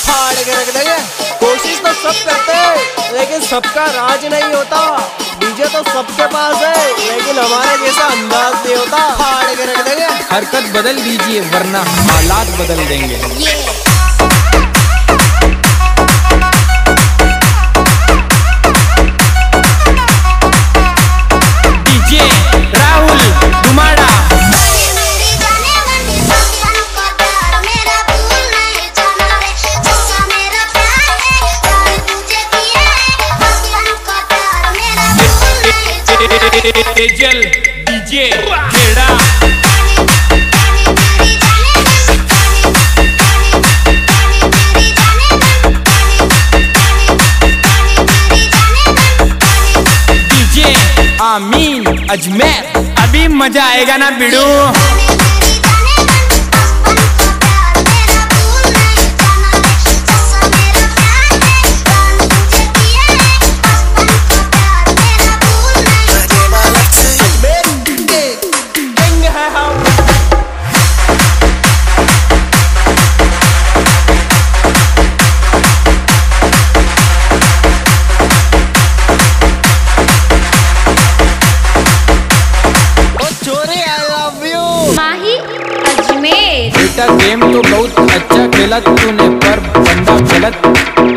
फाड़ के रख देंगे। कोशिश तो सब करते हैं लेकिन सबका राज नहीं होता। डीजे तो सबके पास है लेकिन हमारे जैसा अंदाज नहीं होता। फाड़ के रख देंगे। हरकत बदल दीजिए वरना हालात बदल देंगे। डीजे राहुल दुमाड़ा। जल डीजे खेड़ा। डीजे आमीन अजमेर। अभी मजा आएगा ना बिड़ू। बेटा गेम तो बहुत अच्छा खेला तूने पर बंदा गलत।